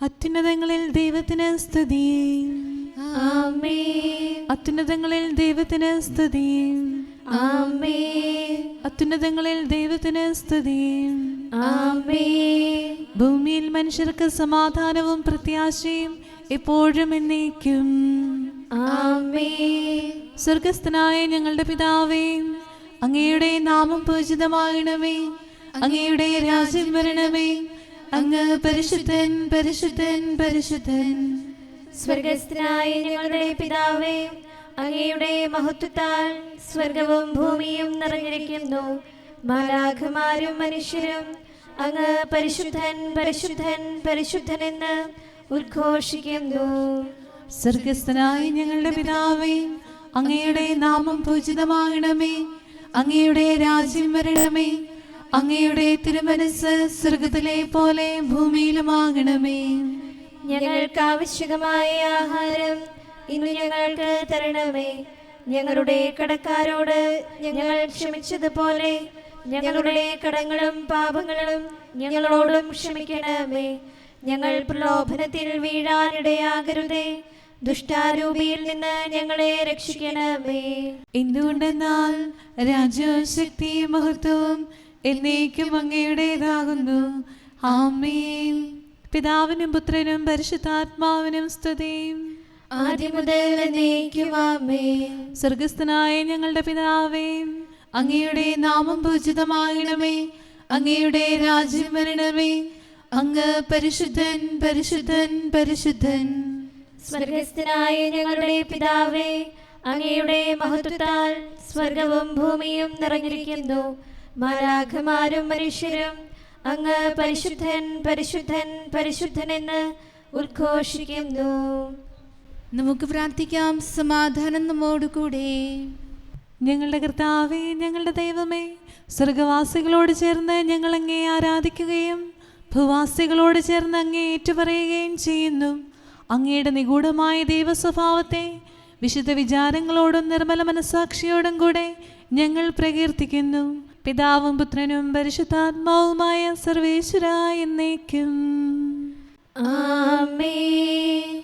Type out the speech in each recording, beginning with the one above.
അത്യുന്നതങ്ങളിൽ ദൈവത്തിന് സ്തുതി. ആമേൻ. അത്യുന്നതങ്ങളിൽ ദൈവത്തിന് സ്തുതി. ആമേൻ. അത്യുന്നതങ്ങളിൽ ദൈവത്തിന് സ്തുതി. ആമേൻ. ഭൂമിയിൽ മനുഷ്യർക്ക് സമാധാനവും പ്രത്യാശയും എപ്പോഴും എന്നേക്കും. ആമേൻ. സ്വർഗസ്ഥനായ ഞങ്ങളുടെ പിതാവേ, അങ്ങയുടെ നാമം പൂജിതമാകണമേ. അങ്ങയുടെ രാജ്യം വരണമേ. അങ്ങ് പരിശുദ്ധൻ, പരിശുദ്ധൻ, പരിശുദ്ധൻ. സ്വർഗസ്ഥനായ ഞങ്ങളുടെ പിതാവേ, അങ്ങയുടെ മഹത്വത്താൽ സ്വർഗവും ഭൂമിയും നിറഞ്ഞിരിക്കുന്നു. മാലാഖമാരും മനുഷ്യരും അങ്ങ് പരിശുദ്ധൻ, പരിശുദ്ധൻ, പരിശുദ്ധനെന്ന് ഉദ്ഘോഷിക്കുന്നു. സ്വർഗസ്ഥനായ ഞങ്ങളുടെ പിതാവേ, അങ്ങയുടെ നാമം പൂജിതമാകണമേ. അങ്ങയുടെ രാജ്യം വരണമേ. അങ്ങയുടെ തിരുമനസ് സ്വർഗത്തിലെ പോലെ ഭൂമിയിലുമാകണമേ. ഞങ്ങൾക്ക് ആവശ്യമായ ആഹാരം ഇന്ന് ഞങ്ങൾക്ക് തരണമേ. ഞങ്ങളുടെ കടക്കാരോട് ഞങ്ങൾ ക്ഷമിച്ചതുപോലെ ഞങ്ങളുടെ കടങ്ങളും പാപങ്ങളും ഞങ്ങളോടും ക്ഷമിക്കണമേ. ഞങ്ങൾ പ്രലോഭനത്തിൽ വീഴാനിടയാകരുതേ. ദുഷ്ടാരൂപിയിൽ നിന്ന് ഞങ്ങളെ രക്ഷിക്കണമേ. എന്തുകൊണ്ടെന്നാൽ രാജ്യവും ശക്തിയും മഹത്വവും എന്നേക്കും അങ്ങയുടേതാകുന്നു. ആമേൻ. പിതാവിനും പുത്രനും പരിശുദ്ധാത്മാവിനും സ്തുതി. ആദ്യം മുതൽ എന്നേക്കും ആമേൻ. സ്വർഗസ്ഥനായ ഞങ്ങളുടെ പിതാവേ, അങ്ങയുടെ നാമം പൂജിതമാകണമേ. അങ്ങയുടെ രാജ്യം വരണമേ. അങ്ങ് പരിശുദ്ധൻ, പരിശുദ്ധൻ, പരിശുദ്ധൻ. സ്വർഗസ്ഥനായ ഞങ്ങളുടെ പിതാവേ, അങ്ങയുടെ മഹത്വത്താൽ സ്വർഗവും ഭൂമിയും നിറഞ്ഞിരിക്കുന്നു. മാലാഖമാരും മനുഷ്യരും അങ്ങ് പരിശുദ്ധൻ, പരിശുദ്ധൻ, പരിശുദ്ധനെന്ന് ഉദ്ഘോഷിക്കുന്നു. നമുക്ക് പ്രാർത്ഥിക്കാം. സമാധാനം നമ്മോടുകൂടെ. ഞങ്ങളുടെ കർത്താവേ, ഞങ്ങളുടെ ദൈവമേ, സ്വർഗവാസികളോട് ചേർന്ന് ഞങ്ങൾ അങ്ങേ ആരാധിക്കുകയും ഭൂവാസികളോട് ചേർന്ന് അങ്ങേ ഏറ്റുപറയുകയും ചെയ്യുന്നു. അങ്ങയുടെ നിഗൂഢമായ ദൈവസ്വഭാവത്തെ വിശുദ്ധ വിചാരങ്ങളോടും നിർമ്മല മനസ്സാക്ഷിയോടും കൂടെ ഞങ്ങൾ പ്രകീർത്തിക്കുന്നു. പിതാവും പുത്രനും പരിശുദ്ധാത്മാവുമായ സർവേശ്വരായ എന്നേക്കും. ആമേൻ.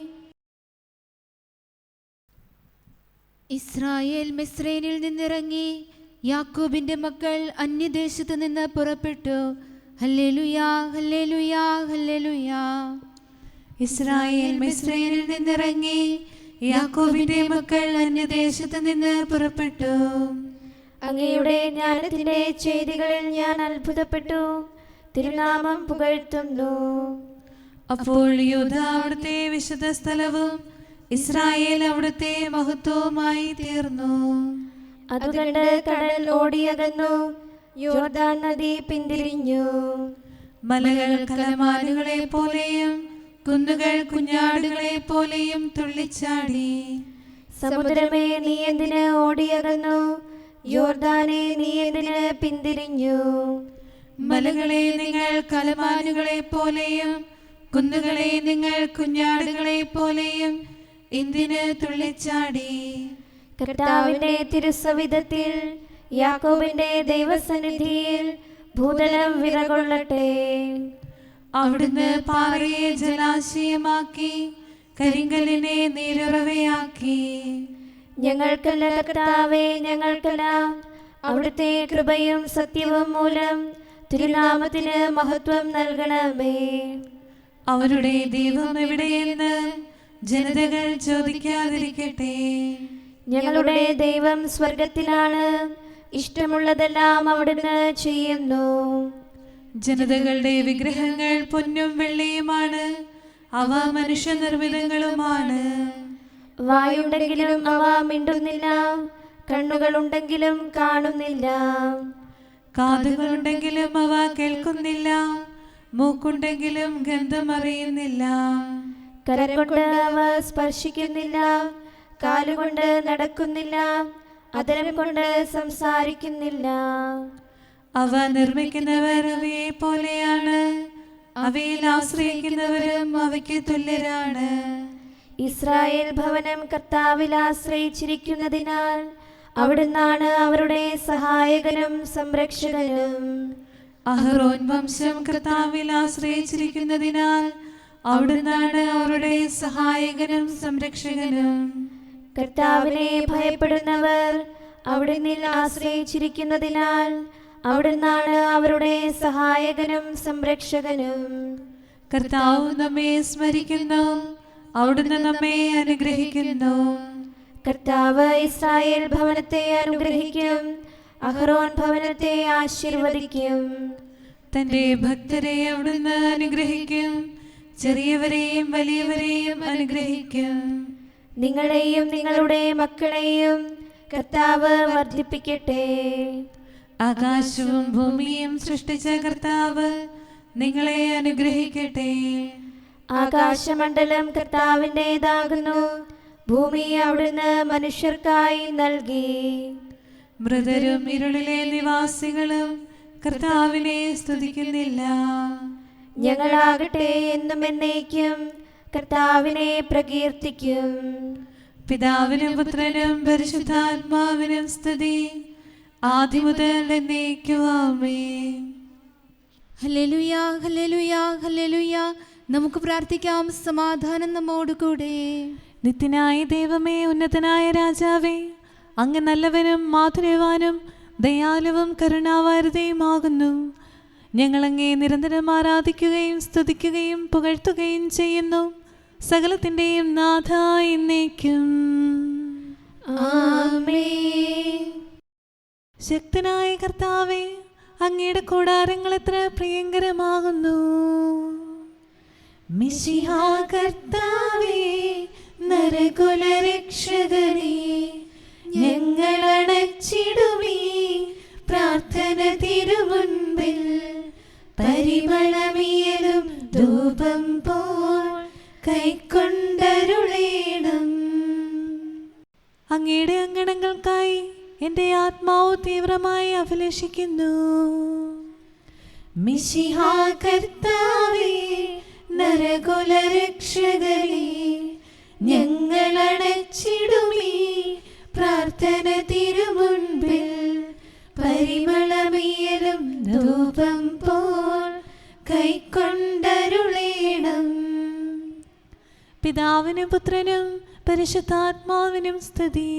ഇസ്രായേൽ മിസ്രയീമിൽ നിന്നിറങ്ങി യാക്കോബിന്റെ മക്കൾ അന്യദേശത്ത് നിന്ന് പുറപ്പെട്ടു. ഹല്ലേലൂയാ, ഹല്ലേലൂയാ, ഹല്ലേലൂയാ. ഇസ്രായേൽ മിസ്രയീമിൽ നിന്നിറങ്ങി യാക്കോബിന്റെ മക്കൾ അന്യദേശത്ത് നിന്ന് പുറപ്പെട്ടു. അങ്ങയുടെ ജ്ഞാനത്തിന്റെ ചെയ്തികളിൽ ഞാൻ അത്ഭുതപ്പെട്ടു. തിരുനാമം പുകഴ്ത്തുന്നു. അപ്പോൾ യൂദ അവിടുത്തെ വിശുദ്ധ സ്ഥലവും ഇസ്രായേൽ അവിടുത്തെ മഹത്വവുമായി തീർന്നു. അതുകണ്ട് കടൽ ഓടിയകന്നു. യോർദാൻ നദി പിന്തിരിഞ്ഞു. മലകൾ കലമാനുകളെ പോലെയും കുന്നുകൾ കുഞ്ഞാടുകളെ പോലെയും തുള്ളിച്ചാടി. സമുദ്രമേ, നീ എന്തിന് ഓടിയകന്നു? യോർദാനെ, നീ എന്തിന് പിന്തിരിഞ്ഞു? മലകളെ നിങ്ങൾ കലമാനുകളെ പോലെയും കുന്നുകളെ നിങ്ങൾ കുഞ്ഞാടുകളെ പോലെയും എന്തിന് തുള്ളിച്ചാടി? കർത്താവിന്റെ തിരുസവിധത്തിൽ യാക്കോബിന്റെ ദൈവസന്നിധിയിൽ ഭൂതലം വിറകൊള്ളട്ടെ. അവിടുന്ന് പാറയെ ജലാശയമാക്കി കരിങ്കലിനെ നീരുറവയാക്കി. ഞങ്ങൾക്കല്ല കർത്താവേ, ഞങ്ങൾക്കല്ല. അവിടുത്തെ കൃപയും സത്യവും മൂലം തിരുനാമത്തിന് മഹത്വം നൽകണമേ. അവരുടെ ദൈവം എവിടെയെന്ന് ജനതകൾ ചോദിക്കാതിരിക്കട്ടെ. ഞങ്ങളുടെ ദൈവം സ്വർഗത്തിലാണ്. ഇഷ്ടമുള്ളതെല്ലാം അവിടുന്ന് ചെയ്യുന്നു. ജനതകളുടെ വിഗ്രഹങ്ങൾ പൊന്നും വെള്ളിയുമാണ്. അവ മനുഷ്യനിർമ്മിതങ്ങളുമാണ്. വായുണ്ടെങ്കിലും അവ മിണ്ടുന്നില്ല. കണ്ണുകളുണ്ടെങ്കിലും കാണുന്നില്ല. കാതുകളുണ്ടെങ്കിലും അവ കേൾക്കുന്നില്ല. മൂക്കുണ്ടെങ്കിലും ഗന്ധമറിയുന്നില്ല. കരകൊണ്ട് അവ സ്പർശിക്കുന്നില്ല. കാലുകൊണ്ട് നടക്കുന്നില്ല. അധരം കൊണ്ട് സംസാരിക്കുന്നില്ല. അവ നിർമ്മിക്കുന്നവർ അവയെ പോലെയാണ്. അവയിൽ ആശ്രയിക്കുന്നവരും അവയ്ക്ക് തുല്യരാണ്. ഇസ്രായേൽ ഭവനം കർത്താവിൽ ആശ്രയിച്ചിരിക്കുന്നതിനാൽ അവിടുന്നാണ് അവരുടെ സഹായകനും സംരക്ഷകനും. അഹ്റോൻ വംശം കർത്താവിൽ ആശ്രയിച്ചിരിക്കുന്നതിനാൽ അവിടുന്നാണ് അവരുടെ സഹായകനും സംരക്ഷകനും. കർത്താവിനെ ഭയപ്പെടുന്നവർ അവിടുന്ന് ആശ്രയിച്ചിരിക്കുന്നതിനാൽ അവിടുന്നാണ് അവരുടെ സഹായകനും സംരക്ഷകനും. കർത്താവ് നമ്മെ സ്മരിക്കുന്നു, അവിടുന്ന് നമ്മെ അനുഗ്രഹിക്കുന്നു. കർത്താവ് ഇസ്രായേൽ ഭവനത്തെ അനുഗ്രഹിക്കും, അഹ്റോൻ ഭവനത്തെ ആശീർവദിക്കും. തന്റെ ഭക്തരെ അവിടുന്ന് അനുഗ്രഹിക്കും, ചെറിയവരെയും വലിയവരെയും അനുഗ്രഹിക്കും. നിങ്ങളെയും നിങ്ങളുടെ മക്കളെയും കർത്താവ് വർദ്ധിപ്പിക്കട്ടെ. ആകാശവും ഭൂമിയും സൃഷ്ടിച്ച കർത്താവ് നിങ്ങളെ അനുഗ്രഹിക്കട്ടെ. ആകാശമണ്ഡലം കർത്താവിൻ്റെതാകുന്നു, ഭൂമി അവിടുന്ന് മനുഷ്യർക്കായി നൽകി. മൃതരും ഇരുളിലെ നിവാസികളും കർത്താവിനെ സ്തുതിക്കുന്നില്ല. ഞങ്ങളാകട്ടെ എന്നും എന്നേക്കും കർത്താവിനെ പ്രകീർത്തിക്കും. പിതാവിനും പുത്രനും പരിശുദ്ധാത്മാവിനും സ്തുതി, ആദിമുതൽ എന്നേക്കും ആമേൻ. Hallelujah, hallelujah, hallelujah. നമുക്ക് പ്രാർത്ഥിക്കാം. സമാധാനം നമ്മോടുകൂടെ. നിത്യനായ ദൈവമേ, ഉന്നതനായ രാജാവേ, അങ്ങ് നല്ലവനും മാധുര്യവാനും ദയാലുവും കരുണാവാരിതയുമാകുന്നു. ഞങ്ങളങ്ങേ നിരന്തരം ആരാധിക്കുകയും സ്തുതിക്കുകയും പുകഴ്ത്തുകയും ചെയ്യുന്നു. സകലത്തിൻ്റെയും നാഥ എന്നേക്കും ആമേൻ. ശക്തനായ കർത്താവേ, അങ്ങയുടെ കൂടാരങ്ങൾ എത്ര പ്രിയങ്കരമാകുന്നു. മിശിഹാ കർത്താവേ, നരകുലരക്ഷകനേ, ഞങ്ങളടച്ചിടുമീ പ്രാർത്ഥന തിരുമുൻപിൽ. പരിമളമിയലും ധൂപം പോൽ കൈക്കൊണ്ടരുളേണം. അങ്ങയുടെ അങ്കണങ്ങൾക്കായി എൻ്റെ ആത്മാവ് തീവ്രമായി അഭിലഷിക്കുന്നു. മിശിഹാ കർത്താവേ, നരകുലരക്ഷകനേ, ഞങ്ങളടച്ചിടുമീ പ്രാർത്ഥന തിരുമുൻപിൽ. പരിമളമിയലും ധൂപം പോൽ കൈക്കൊണ്ടരുളേണം. പിതാവിനും പുത്രനും പരിശുദ്ധാത്മാവിനും സ്തുതി.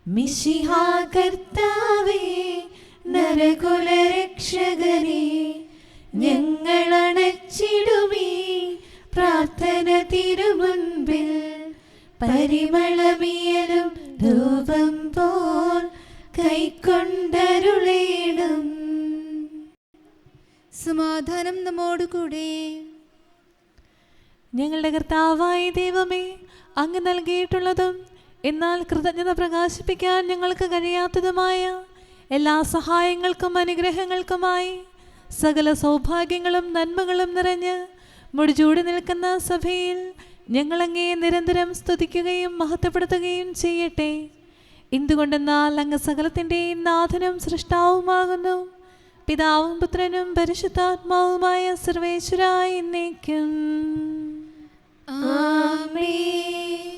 മിശിഹാ കർത്താവേ, നരകുലരക്ഷകനേ, ഞങ്ങളണച്ചിടുമീ പ്രാർത്ഥന തിരുമുൻപിൽ. പരിമളമിയലും ധൂപം പോൽ കൈക്കൊണ്ടരുളേണം. സമാധാനം നമ്മോടുകൂടെ. ഞങ്ങളുടെ കർത്താവായ ദൈവമേ, അങ്ങ് നൽകിയിട്ടുള്ളതും എന്നാൽ കൃതജ്ഞത പ്രകാശിപ്പിക്കാൻ ഞങ്ങൾക്ക് കഴിയാത്തതുമായ എല്ലാ സഹായങ്ങൾക്കും അനുഗ്രഹങ്ങൾക്കുമായി സകല സൗഭാഗ്യങ്ങളും നന്മകളും നിറഞ്ഞ് മുടിചൂടി നിൽക്കുന്ന സഭയിൽ ഞങ്ങളങ്ങേ നിരന്തരം സ്തുതിക്കുകയും മഹത്വപ്പെടുത്തുകയും ചെയ്യട്ടെ. എന്തുകൊണ്ടെന്നാൽ അങ്ങ് സകലത്തിൻ്റെയും നാഥനും സൃഷ്ടാവുമാകുന്നു. പിതാവും പുത്രനും പരിശുദ്ധാത്മാവുമായ സർവേശ്വരായ എന്നേക്കും ആമേൻ.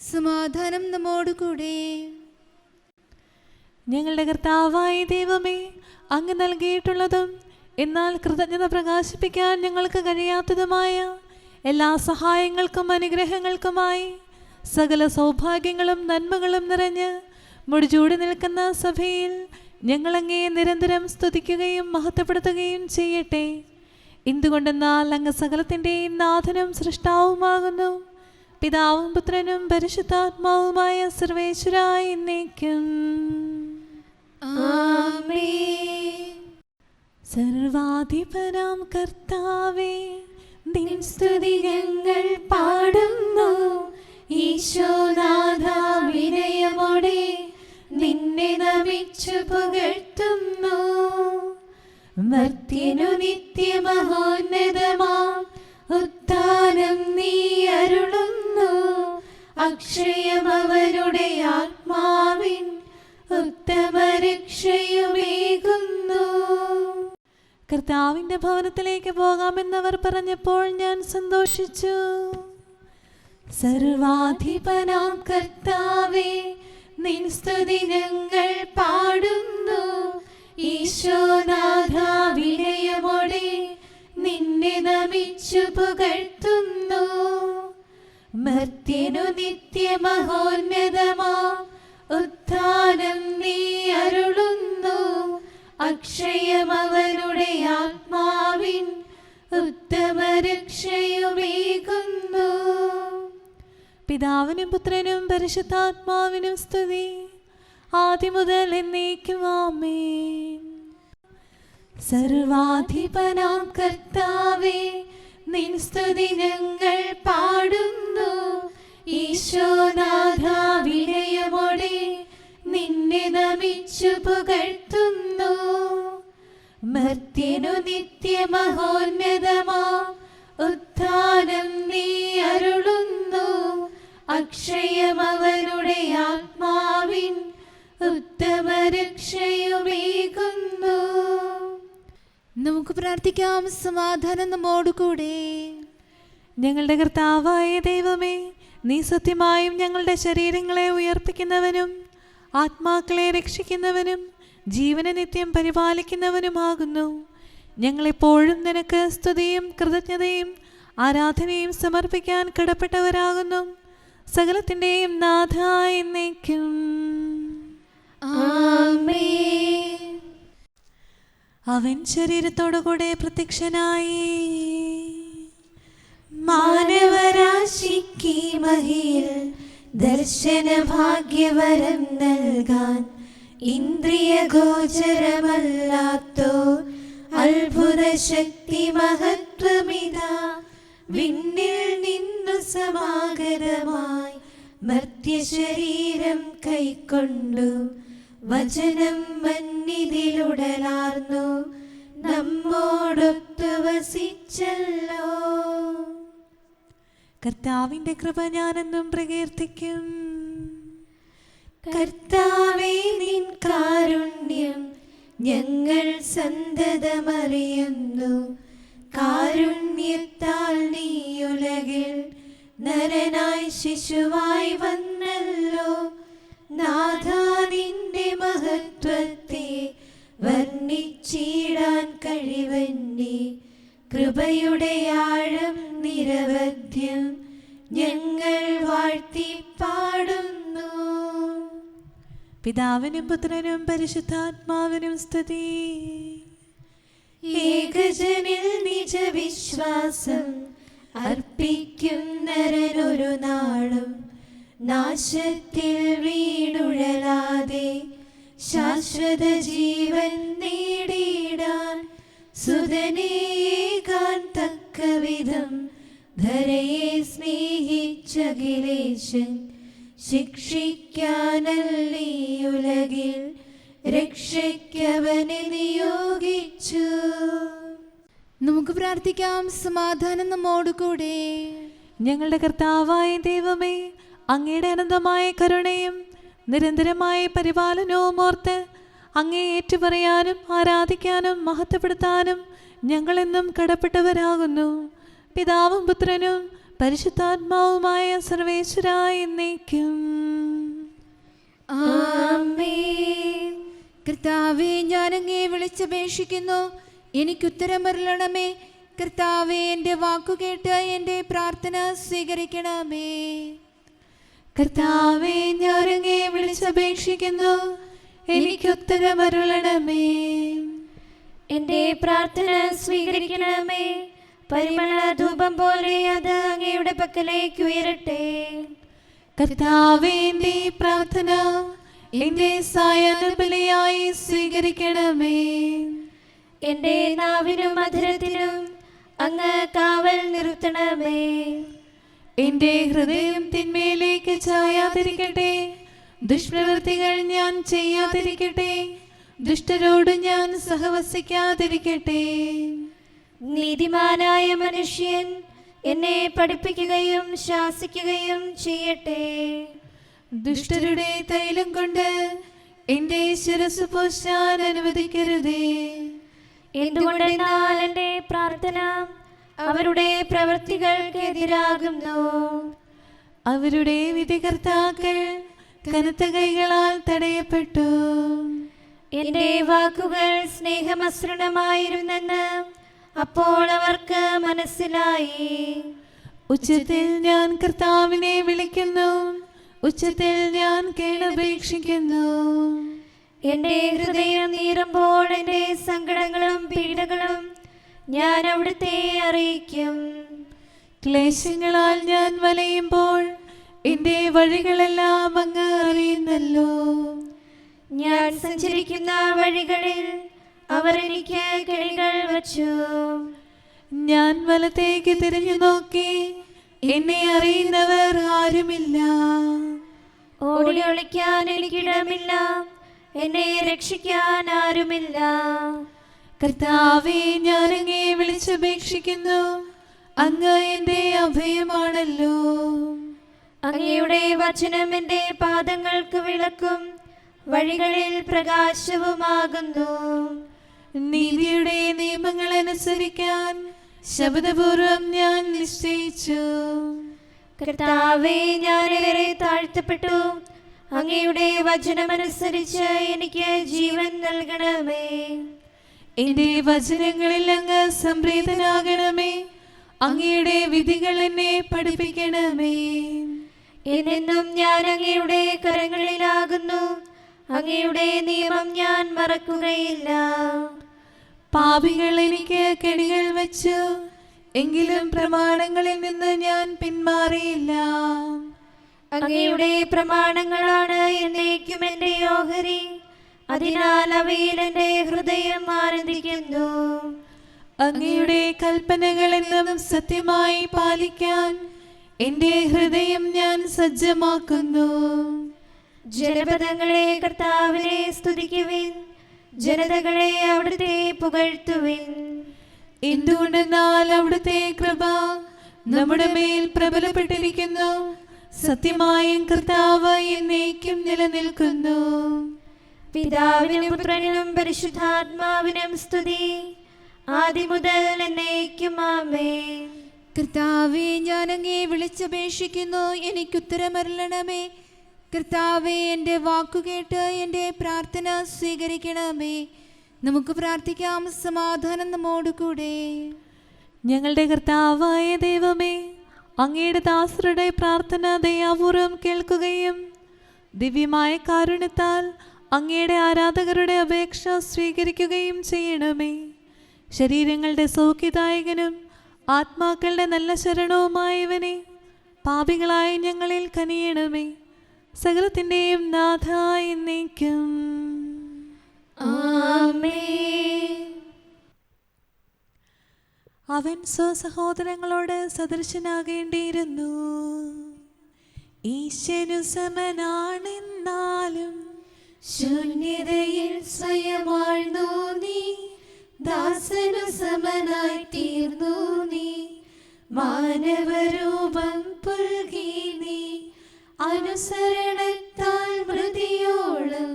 സമാധാനം നമ്മോടുകൂടെ. ഞങ്ങളുടെ കർത്താവായ ദൈവമേ, അങ്ങ് നൽകിയിട്ടുള്ളതും എന്നാൽ കൃതജ്ഞത പ്രകാശിപ്പിക്കാൻ ഞങ്ങൾക്ക് കഴിയാത്തതുമായ എല്ലാ സഹായങ്ങൾക്കും അനുഗ്രഹങ്ങൾക്കുമായി സകല സൗഭാഗ്യങ്ങളും നന്മകളും നിറഞ്ഞ് മുടിചൂടി നിൽക്കുന്ന സഭയിൽ ഞങ്ങളങ്ങേ നിരന്തരം സ്തുതിക്കുകയും മഹത്വപ്പെടുത്തുകയും ചെയ്യട്ടെ. എന്തുകൊണ്ടെന്നാൽ അങ്ങ് സകലത്തിൻ്റെയും നാഥനും സൃഷ്ടാവുമാകുന്നു. പിതാവും പുത്രനും പരിശുദ്ധാത്മാവുമായ സർവേശ്വരായ എന്നേക്കും ആമേൻ. സർവാധിപനാം കർത്താവേ, നിൻ സ്തുതി ഞങ്ങൾ പാടുന്നു. ഈശോനാഥ, വിനയമോടെ നിന്നെ നമിച്ചു പുകഴ്ത്തുന്നു. മർത്യനു നിത്യമഹോന്നതമാം ഉത്ഥാനം നീ അരുളുന്നു. അക്ഷയം അവരുടെ ആത്മാവിൻ ഉത്തമരക്ഷയുമേകുന്നു. കർത്താവിൻ്റെ ഭവനത്തിലേക്ക് പോകാമെന്നവർ പറഞ്ഞപ്പോൾ ഞാൻ സന്തോഷിച്ചു. സർവാധിപനാം കർത്താവേ, നിൻ സ്തുതി ഞങ്ങൾ പാടുന്നു. ഈശോനാഥ, വിനയമോടെ നിന്നെ നിന്നെ നമിച്ചു പുകഴ്ത്തുന്നു. മർത്യനു നിത്യമഹോന്നതമാ ഉത്ഥാനം നീ അരുളുന്നു. അക്ഷയമവനുടെ ആത്മാവിൻ ഉത്തമ രക്ഷയുമേകുന്നു. പിതാവിനും പുത്രനും പരിശുദ്ധാത്മാവിനും സ്തുതി, ആദ്യം മുതൽ എന്നേക്കും ആമേൻ. സർവാധിപനാം കർത്താവേ, നിൻ സ്തുതി ഞങ്ങൾ പാടുന്നു. ഈശോനാഥ വിനയമോടെ നിന്നെ നമിച്ചു പുകഴ്ത്തുന്നു. മർത്യനു നിത്യമഹോന്നതമാ ഉത്ഥാനം നീ അരുളുന്നു. അക്ഷയമവനുടെ ആത്മാവിൻ ഉത്തമ രക്ഷയുമേകുന്നു. നമുക്ക് പ്രാർത്ഥിക്കാം. സമാധാനം നമ്മോടുകൂടെ. ഞങ്ങളുടെ കർത്താവായ ദൈവമേ, നീ സത്യമായും ഞങ്ങളുടെ ശരീരങ്ങളെ ഉയർപ്പിക്കുന്നവനും ആത്മാക്കളെ രക്ഷിക്കുന്നവനും ജീവനെ നിത്യം പരിപാലിക്കുന്നവനുമാകുന്നു. ഞങ്ങളെപ്പോഴും നിനക്ക് സ്തുതിയും കൃതജ്ഞതയും ആരാധനയും സമർപ്പിക്കാൻ കടപ്പെട്ടവരാകുന്നു. സകലത്തിൻ്റെയും നാഥ എന്നേക്കും ആമേൻ. അവൻ ശരീരത്തോടുകൂടെ പ്രത്യക്ഷനായി മാനവരാശിക്ക് മഹിയിൽ ദർശന ഭാഗ്യവരം നൽകാൻ ഇന്ദ്രിയ ഗോചരമല്ലാത്തോ അത്ഭുത ശക്തി മഹത്വമിതാ വിണ്ണിൽ നിന്നു സമാഗതമായി മർത്യശരീരം കൈക്കൊണ്ടു വചനം മന്നിതിലുടലാർന്നു നമ്മോടൊത്തു വസിച്ചല്ലോ. കർത്താവിൻ്റെ കൃപ ഞാനെന്നും പ്രകീർത്തിക്കും. കർത്താവേ, നിൻ കാരുണ്യം ഞങ്ങൾ സന്തതമറിയുന്നു. കാരുണ്യത്താൽ നീ ഉലകിൽ നരനായി ശിശുവായി വന്നല്ലോ. നാഥാ, നിന്റെ മഹത്വത്തെ വർണ്ണിച്ചിടാൻ കഴിവന്നെ. കൃപയുടെ ആഴം നിരവധ്യം ഞങ്ങൾ വാഴ്ത്തി പാടുന്നു. പിതാവിനും പുത്രനും പരിശുദ്ധാത്മാവിനും സ്തുതി. ഏകജനിൽ നിജവിശ്വാസം അർപ്പിക്കുന്നൊരു നാളും നാശത്തിൽ വീടുഴലാതെ ശാശ്വത ജീവൻ നേടിയിടാൻ സുതനേകാൻ തക്കവിധം ധരയെ സ്നേഹിച്ചഖിലേശൻ ശിക്ഷിക്കാനല്ലീ ഉലകിൽ രക്ഷയ്ക്കവനെ നിയോഗിച്ചു. നമുക്ക് പ്രാർത്ഥിക്കാം. സമാധാനം നമ്മോടുകൂടെ. ഞങ്ങളുടെ കർത്താവായ ദൈവമേ, അങ്ങയുടെ അനന്തമായ കരുണയും നിരന്തരമായ പരിപാലനവും ഓർത്ത് അങ്ങേ ഏറ്റുപറയാനും ആരാധിക്കാനും മഹത്വപ്പെടുത്താനും ഞങ്ങളെന്നും കടപ്പെട്ടവരാകുന്നു. പിതാവും പുത്രനും പരിശുദ്ധാത്മാവുമായ സർവേശ്വരായ എന്നേക്കും ആമേൻ. കർത്താവേ, ഞാൻ അങ്ങേ വിളിച്ചപേക്ഷിക്കുന്നു, എനിക്കുത്തരമരുളണമേ. കർത്താവേ, എൻ്റെ വാക്കുകേട്ട് എൻ്റെ പ്രാർത്ഥന സ്വീകരിക്കണമേ. കർത്താവേ, ഞാൻ അങ്ങേ വിളിച്ചപേക്ഷിക്കുന്നു, എനിക്കുത്തരമരുളണമേ. എന്റെ പ്രാർത്ഥന സ്വീകരിക്കണമേ. പരിമള ധൂപം പോലെ അത് അങ്ങയുടെ പക്കലേക്ക് ഉയരട്ടെ. കർത്താവേ, എൻ്റെ പ്രാർത്ഥന എൻ്റെ സായാഹ്നബലിയായി സ്വീകരിക്കണമേ. എന്റെ നാവിനും മധുരത്തിനും അങ്ങ് കാവൽ നിർത്തണമേ. എൻ്റെ ഹൃദയം തിന്മയിലേക്ക് ചായാതിരിക്കട്ടെ, ദുഷ്പ്രവൃത്തികൾ ഞാൻ ചെയ്യാതിരിക്കട്ടെ, ദുഷ്ടരോട് ഞാൻ സഹവസിക്കാതിരിക്കട്ടെ. നീതിമാനായ മനുഷ്യൻ എന്നെ പഠിപ്പിക്കുകയും ശാസിക്കുകയും ചെയ്യട്ടെ. ദുഷ്ടരുടെ തൈലം കൊണ്ട് എൻ്റെ ശിരസ് പോഷാൻ അനുവദിക്കരുതേ. എന്തുകൊണ്ടെന്നാൽ എന്റെ പ്രാർത്ഥന അവരുടെ പ്രവൃത്തികൾക്കെതിരാകുന്നു. അവരുടെ വിധികർത്താക്കൾ കനത്ത കൈകളാൽ തടയപ്പെട്ടു. എന്റെ വാക്കുകൾ സ്നേഹമസൃണമായിരുന്നെന്ന് അപ്പോൾ അവർക്ക് മനസ്സിലായി. ഉച്ചത്തിൽ ഞാൻ കർത്താവിനെ വിളിക്കുന്നു, ഉച്ചത്തിൽ ഞാൻ കേണപേക്ഷിക്കുന്നു. എന്റെ ഹൃദയം നീറുമ്പോൾ എന്റെ സങ്കടങ്ങളും പീഡകളും ഞാൻ അവിടുത്തെ അറിയിക്കും. ക്ലേശങ്ങളാൽ ഞാൻ വലയുമ്പോൾ എന്റെ വഴികളെല്ലാം അങ്ങ് അറിയുന്നല്ലോ. ഞാൻ സഞ്ചരിക്കുന്ന വഴികളിൽ അവർ എനിക്ക് കെണികൾ വച്ചു. ഞാൻ വലത്തേക്ക് തിരിഞ്ഞു നോക്കി, എന്നെ അറിയുന്നവർ ആരുമില്ല. ഓടി ഒളിക്കാൻ എനിക്കിടമില്ല, എന്നെ രക്ഷിക്കാൻ ആരുമില്ല. കർത്താവേ, ഞാൻ അങ്ങേ വിളിച്ചപേക്ഷിക്കുന്നു, അങ്ങ് എന്റെ അഭയമാണല്ലോ. അങ്ങയുടെ വചനം എന്റെ പാദങ്ങൾക്ക് വിളക്കും വഴികളിൽ പ്രകാശവുമാകുന്നു. നീതിയുടെ നിയമങ്ങൾ അനുസരിക്കാൻ ശബ്ദപൂർവം ഞാൻ നിശ്ചയിച്ചു. കർത്താവേ, ഞാൻ ഏറെ താഴ്ത്തപ്പെട്ടു. അങ്ങയുടെ വചനമനുസരിച്ച് എനിക്ക് ജീവൻ നൽകണമേ. എന്റെ വചനങ്ങളിൽ അങ്ങ് സംപ്രീതനാകണമേ. അങ്ങയുടെ വിധികൾ എന്നെ പഠിപ്പിക്കണമേ. എന്നെന്നും ഞാൻ അങ്ങയുടെ കരങ്ങളിലാകുന്നു. അങ്ങയുടെ നിയമം ഞാൻ മറക്കുകയില്ല. പാപികൾ എനിക്ക് കെണികൾ വെച്ചു, എങ്കിലും പ്രമാണങ്ങളിൽ നിന്ന് ഞാൻ പിന്മാറിയില്ല. അങ്ങയുടെ പ്രമാണങ്ങളാണ് എന്നേക്കും എന്റെ ഓഹരി. അതിനാൽ അവയിൽ എന്റെ ഹൃദയം ആനന്ദിക്കുന്നു. അങ്ങയുടെ കൽപ്പനകൾ എന്നും സത്യമായി പാലിക്കാൻ എന്റെ ഹൃദയം ഞാൻ സജ്ജമാക്കുന്നു. ജനപദങ്ങളെ കർത്താവിനെ സ്തുതിക്കുവിൻ, ജനതകളെ അവിടുത്തെ പുകഴ്ത്തുവിൻ. എന്തുകൊണ്ടെന്നാൽ അവിടുത്തെ കൃപ നമ്മുടെ മേൽ പ്രബലപ്പെട്ടിരിക്കുന്നു. സത്യമായും കർത്താവ് എന്നേക്കും നിലനിൽക്കുന്നു. പിതാവിനും പുത്രനും പരിശുദ്ധാത്മാവിനും സ്തുതി, ആദ്യം മുതൽ എന്നേക്കും ആമേൻ. കർത്താവേ, ഞാൻ അങ്ങേ വിളിച്ചപേക്ഷിക്കുന്നു, എനിക്കുത്തരമരുളണമേ. കർത്താവേ, എൻ്റെ വാക്കുകേട്ട് എൻ്റെ പ്രാർത്ഥന സ്വീകരിക്കണമേ. നമുക്ക് പ്രാർത്ഥിക്കാം. സമാധാനം നമ്മോടുകൂടെ. ഞങ്ങളുടെ കർത്താവായ ദൈവമേ, അങ്ങയുടെ ദാസരുടെ പ്രാർത്ഥന ദയാപൂർവം കേൾക്കുകയും ദിവ്യമായ കാരുണ്യത്താൽ അങ്ങയുടെ ആരാധകരുടെ അപേക്ഷ സ്വീകരിക്കുകയും ചെയ്യണമേ. ശരീരങ്ങളുടെ സൗഖ്യദായകനും ആത്മാക്കളുടെ നല്ല ശരണവുമായവനെ, പാപികളായ ഞങ്ങളിൽ കനിയണമേ. സകലത്തിൻ്റെയും നാഥ എന്നേക്കും ആമേൻ. അവൻ സ്വസഹോദരങ്ങളോട് സദൃശനാകേണ്ടിയിരുന്നു. ഈശനു സമനാണെന്നാലും ശൂന്യതയിൽ സ്വയമാഴ്ന്നു നീ, ദാസനു സമനായി തീർന്നു നീ. മാനവരൂപം പുൽകി നീ, അനുസരണത്താൽ മൃതിയോളം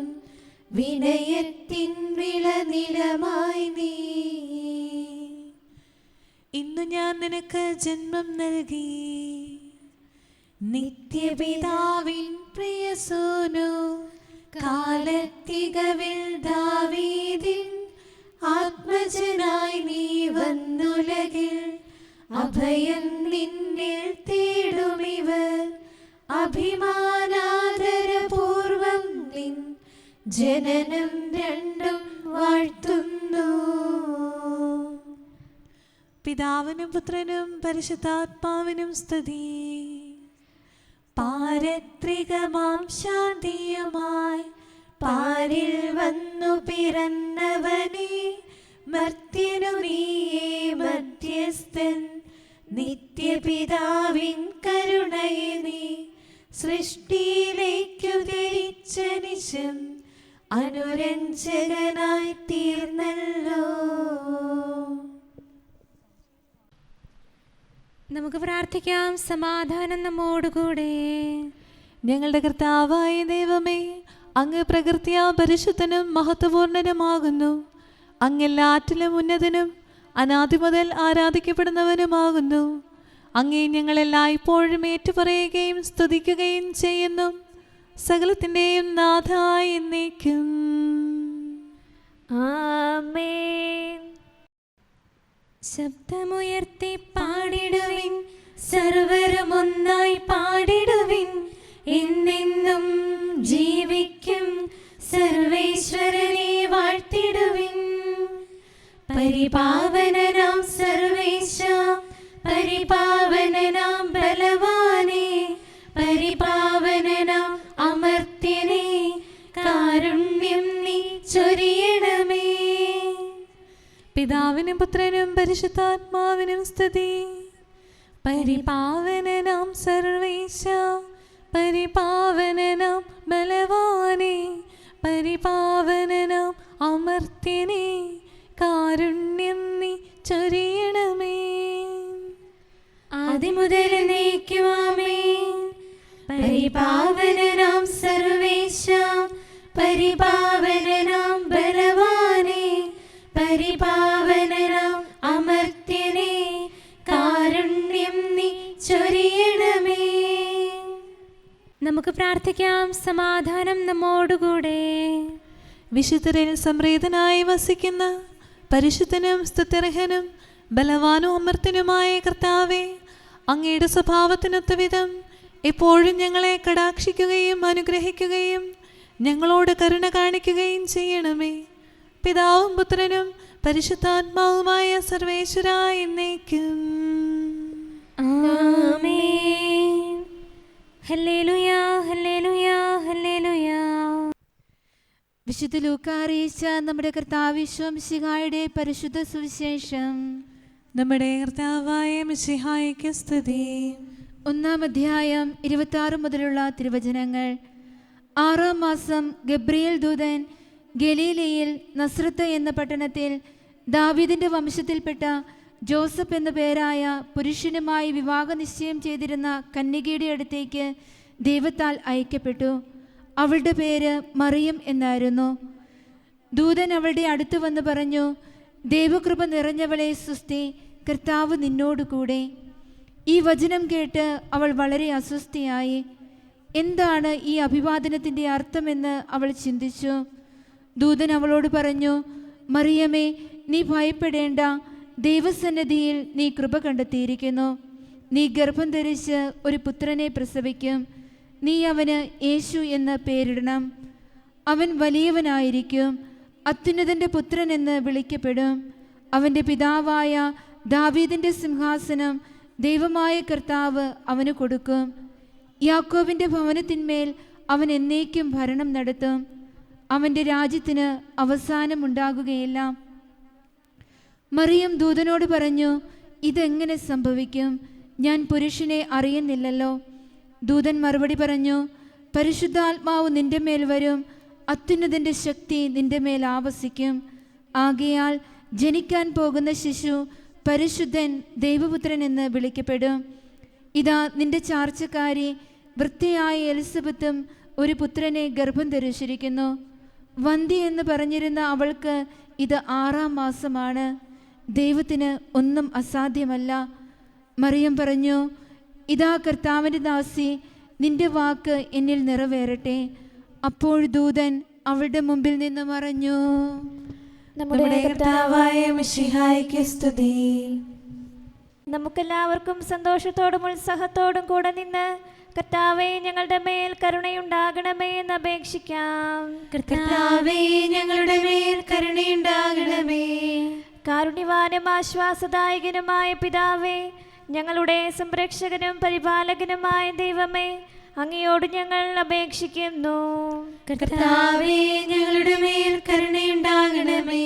വിനയത്തിൻ വിളനിലമായി നീ. ഇന്നു ഞാൻ നിനക്ക് ജന്മം നൽകി, നിത്യപിതാവിൻ പ്രിയസൂനു, കാലത്തികവിൽ ദാവീദിൻ ആത്മജനായി നീ വന്നുലകിൽ. അഭയം നിന്നിൽ തേടുമിവർ, അഭിമാനാദരപൂർവം നിൻ ജനനം രണ്ടും വാഴ്ത്തുന്നു. പിതാവിനും പുത്രനും പരിശുദ്ധാത്മാവിനും സ്തുതി. പാരത്രികമാം ശാന്തിയുമായി പാരിൽ വന്നു പിറന്നവനെ, മർത്യനു നീയേ മധ്യസ്ഥൻ. നിത്യപിതാവിൻ കരുണയെ നീ സൃഷ്ടിയിലേക്കു ധരിച്ച നിശം അനുരഞ്ജകനായി തീർന്നല്ലോ. നമുക്ക് പ്രാർത്ഥിക്കാം. സമാധാനം നമ്മോടുകൂടെ. ഞങ്ങളുടെ കർത്താവായ ദൈവമേ, അങ്ങ് പ്രകൃത്യാ പരിശുദ്ധനും മഹത്വപൂർണനുമാകുന്നു. അങ്ങെല്ലാറ്റിലും ഉന്നതനും അനാദി മുതൽ ആരാധിക്കപ്പെടുന്നവനുമാകുന്നു. അങ്ങേ ഞങ്ങളെല്ലായ്പ്പോഴും ഏറ്റുപറയുകയും സ്തുതിക്കുകയും ചെയ്യുന്നു. സകലത്തിൻ്റെയും നാഥായി എന്നേക്കും ആമേൻ. ശബ്ദമുയർത്തി പാടിടുവിൻ, സർവരും ഒന്നായി പാടിടുവിൻ. എന്നെന്നും ജീവിക്കും സർവേശ്വരനെ വാഴ്ത്തിടുവിൻ. പരിപാവനനാം സർവേശ, പരിപാവനനാം ബലവാനേ, പരിപാവനനാം അമർത്യനേ, കാരുണ്യം നീ ചൊരിയണമേ. പിതാവിനും പുത്രനും പരിശുദ്ധാത്മാവിനും സ്തുതി. പരിപാവനനാം സർവേശ, പരിപാവനനാം ബലവാനേ, പരിപാവനനാം അമർത്യനേ, കാരുണ്യം നീ ചൊരിയണമേ. ആദിമുതൽ എന്നേക്കും ആമേൻ. പരിപാവനനാം സർവേശ, പരിപാവനനാം ബലവാനേ, പരിപാവനനാം അമർത്യനേ, കാരുണ്യം നീ ചൊരിയണമേ. നമുക്ക് പ്രാർത്ഥിക്കാം. സമാധാനം നമ്മോടുകൂടെ. വിശുദ്ധരിൽ സംപ്രീതനായി വസിക്കുന്ന പരിശുദ്ധനും സ്തുത്യർഹനും ബലവാനും അമർത്തനുമായ കർത്താവേ, അങ്ങയുടെ സ്വഭാവത്തിനൊത്ത വിധം എപ്പോഴും ഞങ്ങളെ കടാക്ഷിക്കുകയും അനുഗ്രഹിക്കുകയും ഞങ്ങളോട് കരുണ കാണിക്കുകയും ചെയ്യണമേ. പിതാവും പുത്രനും പരിശുദ്ധാത്മാവുമായ സർവേശ്വരായ എന്നേക്കും ആമേൻ. Hallelujah, hallelujah, hallelujah. വിശുദ്ധ ലൂക്കാ അറിയിച്ച നമ്മുടെ കർത്താവ് മിശിഹായുടെ പരിശുദ്ധ സുവിശേഷം. നമ്മുടെ കർത്താവായ മിശിഹായ്ക്ക് സ്തുതി. 1-ാം അധ്യായം 26 മുതലുള്ള തിരുവചനങ്ങൾ. 6-ാം മാസം ഗബ്രിയേൽ ദൂതൻ ഗലീലയിൽ നസ്രത്ത് എന്ന പട്ടണത്തിൽ ദാവീദിന്റെ വംശത്തിൽപ്പെട്ട ജോസഫ് എന്ന പേരായ പുരുഷനുമായി വിവാഹ നിശ്ചയം ചെയ്തിരുന്ന കന്യകയുടെ അടുത്തേക്ക് ദൈവത്താൽ അയക്കപ്പെട്ടു. അവളുടെ പേര് മറിയം എന്നായിരുന്നു. ദൂതൻ അവളുടെ അടുത്ത് വന്ന് പറഞ്ഞു, ദൈവകൃപ നിറഞ്ഞവളെ സ്വസ്തി, കർത്താവ് നിന്നോട് കൂടെ. ഈ വചനം കേട്ട് അവൾ വളരെ അസ്വസ്ഥയായി. എന്താണ് ഈ അഭിവാദനത്തിൻ്റെ അർത്ഥമെന്ന് അവൾ ചിന്തിച്ചു. ദൂതൻ അവളോട് പറഞ്ഞു, മറിയമേ, നീ ഭയപ്പെടേണ്ട, ദൈവസന്നിധിയിൽ നീ കൃപ കണ്ടെത്തിയിരിക്കുന്നു. നീ ഗർഭം ധരിച്ച് ഒരു പുത്രനെ പ്രസവിക്കും. നീ അവന് യേശു എന്ന് പേരിടണം. അവൻ വലിയവനായിരിക്കും, അത്യുന്നതൻ്റെ പുത്രൻ എന്ന് വിളിക്കപ്പെടും. അവൻ്റെ പിതാവായ ദാവീദിൻ്റെ സിംഹാസനം ദൈവമായ കർത്താവ് അവന് കൊടുക്കും. യാക്കോബിൻ്റെ ഭവനത്തിന്മേൽ അവൻ എന്നേക്കും ഭരണം നടത്തും. അവൻ്റെ രാജ്യത്തിന് അവസാനമുണ്ടാകുകയില്ല. മറിയം ദൂതനോട് പറഞ്ഞു, ഇതെങ്ങനെ സംഭവിക്കും? ഞാൻ പുരുഷനെ അറിയുന്നില്ലല്ലോ. ദൂതൻ മറുപടി പറഞ്ഞു, പരിശുദ്ധാത്മാവ് നിന്റെ മേൽ വരും, അത്യുന്നതൻ്റെ ശക്തി നിന്റെ മേൽ ആവസിക്കും. ആകയാൽ ജനിക്കാൻ പോകുന്ന ശിശു പരിശുദ്ധൻ, ദൈവപുത്രൻ എന്ന് വിളിക്കപ്പെടും. ഇതാ, നിന്റെ ചാർച്ചക്കാരി വൃദ്ധയായ എലിസബത്തും ഒരു പുത്രനെ ഗർഭം ധരിച്ചിരിക്കുന്നു. വന്ധ്യ എന്ന് പറഞ്ഞിരുന്ന അവൾക്ക് ഇത് 6-ാം മാസമാണ്. ദൈവത്തിന് ഒന്നും അസാധ്യമല്ല. മറിയം പറഞ്ഞു, ഇതാ കർത്താവിൻ്റെ ദാസി, നിന്റെ വാക്ക് എന്നിൽ നിറവേറട്ടെ. അപ്പോൾ ദൂതൻ അവളുടെ മുമ്പിൽ നിന്ന് മറഞ്ഞു. നമ്മുടെ കർത്താവായ മിശിഹായ്ക്ക് സ്തുതി. നമുക്കെല്ലാവർക്കും സന്തോഷത്തോടും ഉത്സാഹത്തോടും കൂടെ നിന്ന് കർത്താവേ, ഞങ്ങളുടെ മേൽ കരുണയുണ്ടാകണമേ എന്ന് അപേക്ഷിക്കാം. കർത്താവേ, ഞങ്ങളുടെ മേൽ കരുണയുണ്ടാകണമേ. കാരുണ്യവാനും ആശ്വാസദായകനുമായ പിതാവേ, ഞങ്ങളുടെ സംരക്ഷകനും പരിപാലകനുമായ ദൈവമേ, അങ്ങയോട് ഞങ്ങൾ അപേക്ഷിക്കുന്നു. കർത്താവേ, ഞങ്ങളുടെ മേൽ കരുണയുണ്ടാകണമേ.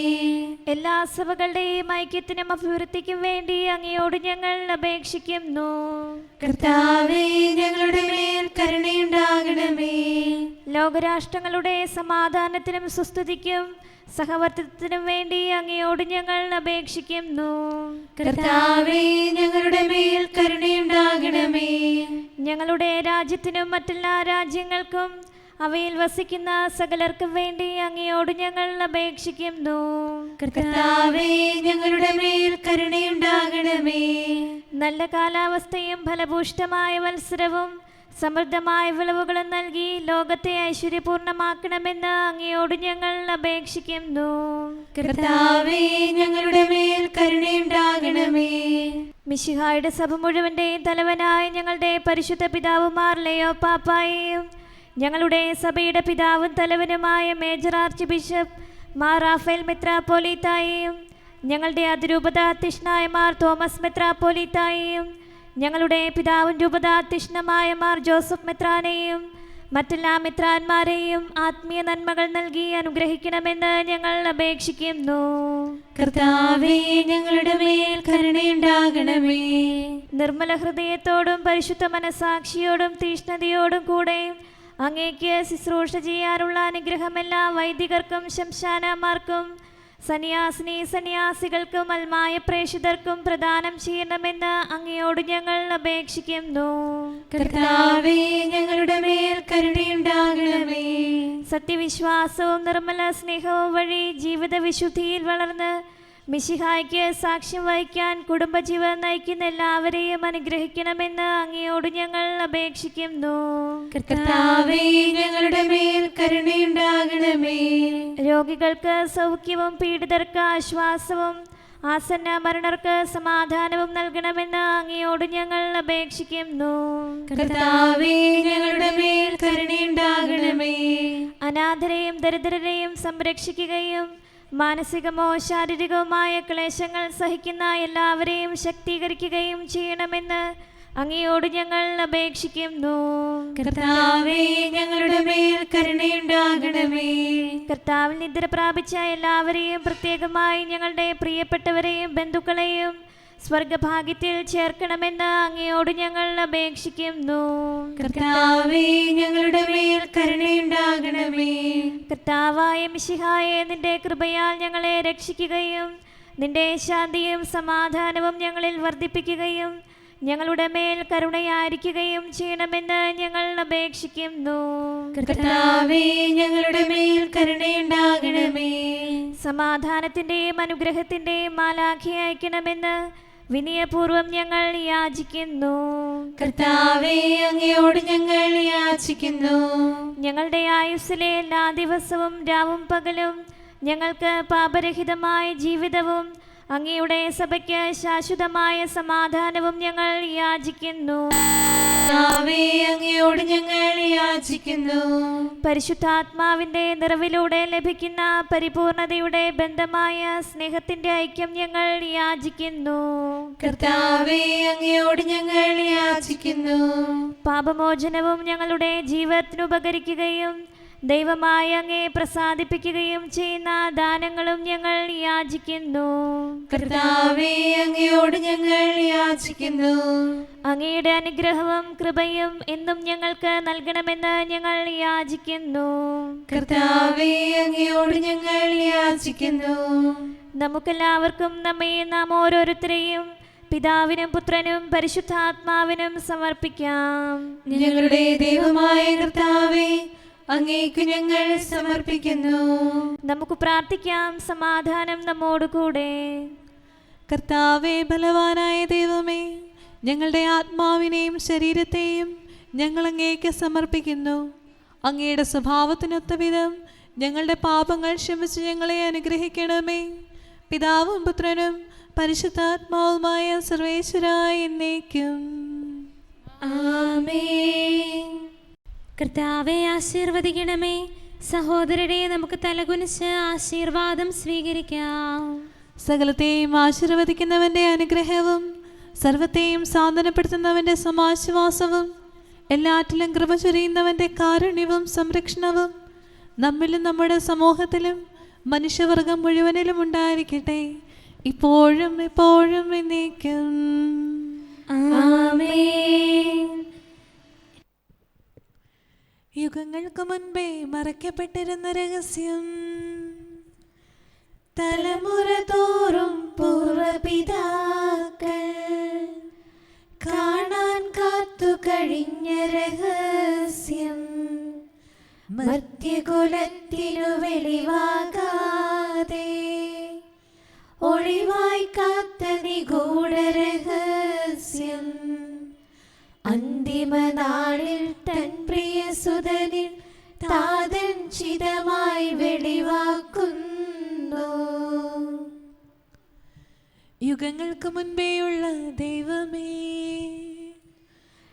എല്ലാ സഭകളുടെയും ഐക്യത്തിനും അഭിവൃദ്ധിക്കും വേണ്ടി അങ്ങയോട് ഞങ്ങൾ അപേക്ഷിക്കുന്നു. കർത്താവേ, ഞങ്ങളുടെ മേൽ കരുണയുണ്ടാകണമേ. ലോകരാഷ്ട്രങ്ങളുടെ സമാധാനത്തിനും സുസ്ഥിതിക്കും സഹവർത്തിത്വത്തിനും വേണ്ടി അങ്ങയോട് ഞങ്ങൾ അപേക്ഷിക്കുന്നു. കർത്താവേ, ഞങ്ങളുടെ മേൽ കരുണയുണ്ടാകണമേ. ഞങ്ങളുടെ രാജ്യത്തിനും മറ്റെല്ലാ രാജ്യങ്ങൾക്കും അവയിൽ വസിക്കുന്ന സകലർക്കും വേണ്ടി അങ്ങയോട് ഞങ്ങൾ അപേക്ഷിക്കുന്നു. കർത്താവേ, ഞങ്ങളുടെ മേൽ കരുണയുണ്ടാകണമേ. നല്ല കാലാവസ്ഥയും ഫലഭൂഷ്ടമായ മത്സരവും സമൃദ്ധമായ വിളവുകളും നൽകി ലോകത്തെ ഐശ്വര്യപൂർണ്ണമാക്കണമെന്ന് അങ്ങയോട് ഞങ്ങൾ അപേക്ഷിക്കുന്നു. കർത്താവേ, ഞങ്ങളുടെ മേൽ കരുണയുണ്ടാകണമേ. മിശിഹായുടെ സഭ മുഴുവന്റെയും തലവനായ ഞങ്ങളുടെ പരിശുദ്ധ പിതാവുമാർ ലെയോ പാപ്പായെയും ഞങ്ങളുടെ സഭയുടെ പിതാവും തലവനുമായ major archbishop Mar Raphael മെത്രാപ്പോലീത്തായെയും ഞങ്ങളുടെ അതിരൂപതാധ്യക്ഷനായ മാർ തോമസ് മെത്രാപ്പോലീത്തായെയും ഞങ്ങളുടെ പിതാവും രൂപതാധ്യക്ഷനുമായ മാർ ജോസഫ് മെത്രാനെയും മറ്റെല്ലാ മെത്രാന്മാരെയും ആത്മീയ നന്മകൾ നൽകി അനുഗ്രഹിക്കണമെന്ന് ഞങ്ങൾ അപേക്ഷിക്കുന്നു. കർത്താവേ, ഞങ്ങളുടെ മേൽ കരുണയുണ്ടാകണമേ. നിർമ്മല ഹൃദയത്തോടും പരിശുദ്ധ മനസാക്ഷിയോടും തീഷ്ണതയോടും കൂടെ അങ്ങേക്ക് ശുശ്രൂഷ ചെയ്യാനുള്ള അനുഗ്രഹമെല്ലാം വൈദികർക്കും ശംശാനമാർക്കും സന്യാസികൾക്കും അൽമായ പ്രേക്ഷിതർക്കും പ്രദാനം ചെയ്യണമെന്ന് അങ്ങയോട് ഞങ്ങൾ അപേക്ഷിക്കുന്നു. കർത്താവേ, ഞങ്ങളുടെ മേൽ കരുണയുണ്ടാകണമേ. സത്യവിശ്വാസവും നിർമ്മല സ്നേഹവും വഴി ജീവിത വിശുദ്ധിയിൽ വളർന്ന് മിശിഹായ്ക്ക് സാക്ഷ്യം വഹിക്കാൻ കുടുംബജീവൻ നയിക്കുന്ന എല്ലാവരെയും അനുഗ്രഹിക്കണമെന്ന് അങ്ങയോട് ഞങ്ങൾ അപേക്ഷിക്കുന്നു. കർത്താവേ, ഞങ്ങളുടെ മേൽ കരുണയുണ്ടാകണമേ. രോഗികൾക്ക് സൗഖ്യവും പീഡിതർക്ക് ആശ്വാസവും ആസന്ന മരണർക്ക് സമാധാനവും നൽകണമെന്ന് അങ്ങയോട് ഞങ്ങൾ അപേക്ഷിക്കുന്നു. കർത്താവേ, ഞങ്ങളുടെ മേൽ കരുണയുണ്ടാകണമേ. അനാഥരെയും ദരിദ്രരെയും സംരക്ഷിക്കുകയും മാനസികമോ ശാരീരികവുമായ ക്ലേശങ്ങൾ സഹിക്കുന്ന എല്ലാവരെയും ശക്തീകരിക്കുകയും ചെയ്യണമെന്ന് അങ്ങയോട് ഞങ്ങൾ അപേക്ഷിക്കുന്നു. കർത്താവേ, ഞങ്ങളുടെ മേൽ കരുണയുണ്ടാകണമേ. കർത്താവിൽ നിദ്ര പ്രാപിച്ച എല്ലാവരെയും പ്രത്യേകമായി ഞങ്ങളുടെ പ്രിയപ്പെട്ടവരെയും ബന്ധുക്കളെയും സ്വർഗഭാഗ്യത്തിൽ ചേർക്കണമെന്ന് അങ്ങയോട് ഞങ്ങൾ അപേക്ഷിക്കുന്നു. കർത്താവേ, ഞങ്ങളുടെ മേൽ കരുണയുണ്ടാകണമേ. കർത്താവായ മിശിഹായെ, നിന്റെ കൃപയാൽ ഞങ്ങളെ രക്ഷിക്കുകയും നിന്റെ ശാന്തിയും സമാധാനവും ഞങ്ങളിൽ വർദ്ധിപ്പിക്കുകയും ഞങ്ങളുടെ മേൽ കരുണയായിരിക്കുകയും ചെയ്യണമെന്ന് ഞങ്ങൾ അപേക്ഷിക്കുന്നു. കർത്താവേ, ഞങ്ങളുടെ മേൽ കരുണയുണ്ടാകണമേ. സമാധാനത്തിന്റെയും അനുഗ്രഹത്തിന്റെയും മാലാഖയെ അയക്കണമെന്ന് വിനയപൂർവം ഞങ്ങൾ യാചിക്കുന്നു. കർത്താവേ, അങ്ങയോട് ഞങ്ങൾ യാചിക്കുന്നു. ഞങ്ങളുടെ ആയുസ്സിലെ എല്ലാ ദിവസവും രാവും പകലും ഞങ്ങൾക്ക് പാപരഹിതമായ ജീവിതവും അങ്ങയുടെ സഭയ്ക്ക് ശാശ്വതമായ സമാധാനവും ഞങ്ങൾ യാചിക്കുന്നു. കർത്താവേ, അങ്ങയോട് ഞങ്ങൾ യാചിക്കുന്നു. പരിശുദ്ധാത്മാവിന്റെ നിറവിലൂടെ ലഭിക്കുന്ന പരിപൂർണതയുടെ ബന്ധമായ സ്നേഹത്തിന്റെ ഐക്യം ഞങ്ങൾ യാചിക്കുന്നു. കർത്താവേ, അങ്ങയോട് ഞങ്ങൾ യാചിക്കുന്നു. പാപമോചനവും ഞങ്ങളുടെ ജീവിതത്തിന് ഉപകരിക്കുകയും ദൈവമായ അങ്ങയെ പ്രസാദിപ്പിക്കുകയും ചെയ്യുന്ന ദാനങ്ങളും ഞങ്ങൾ യാചിക്കുന്നു. കർത്താവേ, അങ്ങയോട് ഞങ്ങൾ യാചിക്കുന്നു. അങ്ങയുടെ അനുഗ്രഹവും കൃപയും എന്നും ഞങ്ങൾക്ക് നൽകണമെന്ന് ഞങ്ങൾ യാചിക്കുന്നു. കർത്താവേ, അങ്ങയോട് ഞങ്ങൾ യാചിക്കുന്നു. നമുക്കെല്ലാവർക്കും നമ്മയും നാം ഓരോരുത്തരെയും പിതാവിനും പുത്രനും പരിശുദ്ധാത്മാവിനും സമർപ്പിക്കാം. ഞങ്ങളുടെ ദൈവമായ കർത്താവേ, അങ്ങേക്ക് ഞങ്ങൾ സമർപ്പിക്കുന്നു. നമുക്ക് പ്രാർത്ഥിക്കാം. സമാധാനം നമ്മോടുകൂടെ. കർത്താവേ, ബലവാനായ ദൈവമേ, ഞങ്ങളുടെ ആത്മാവിനെയും ശരീരത്തെയും ഞങ്ങൾ അങ്ങേക്ക് സമർപ്പിക്കുന്നു. അങ്ങയുടെ സ്വഭാവത്തിനൊത്ത വിധം ഞങ്ങളുടെ പാപങ്ങൾ ക്ഷമിച്ച് ഞങ്ങളെ അനുഗ്രഹിക്കണമേ. പിതാവും പുത്രനും പരിശുദ്ധാത്മാവുമായ സർവേശ്വരായ എന്നേക്കും ആമേൻ. കർത്താവെ ആശീർവദിക്കണമേ. സഹോദരരെ, നമുക്ക് തലകുനിച്ച് ആശീർവാദം സ്വീകരിക്കാം. സകലത്തെയും ആശീർവദിക്കുന്നവന്റെ അനുഗ്രഹവും സർവത്തെയും സാന്ത്വനപ്പെടുത്തുന്നവന്റെ സമാശ്വാസവും എല്ലാറ്റിലും കൃപ ചൊരിയുന്നവന്റെ കാരുണ്യവും സംരക്ഷണവും നമ്മിലും നമ്മുടെ സമൂഹത്തിലും മനുഷ്യവർഗം മുഴുവനിലും ഉണ്ടായിരിക്കട്ടെ, ഇപ്പോഴും എപ്പോഴും എന്നേക്കും. ആമേൻ. യുഗങ്ങൾക്ക് മുൻപേ മറയ്ക്കപ്പെട്ടിരുന്ന രഹസ്യം തലമുറ തോറും പൂർവപിതാക്കൾ കാണാൻ കാത്തു കഴിഞ്ഞ രഹസ്യം മർത്യകുലത്തിനു വെളിവാകാതെ ഒളിവായി കാത്ത നിഗൂഢ രഹസ്യം അന്തിമനാളിൽ തൻ പ്രിയസുതനിൽ താതൻ ചിതമായി വെളിവാക്കുന്നു. യുഗങ്ങൾക്ക് മുൻപേയുള്ള ദൈവമേ,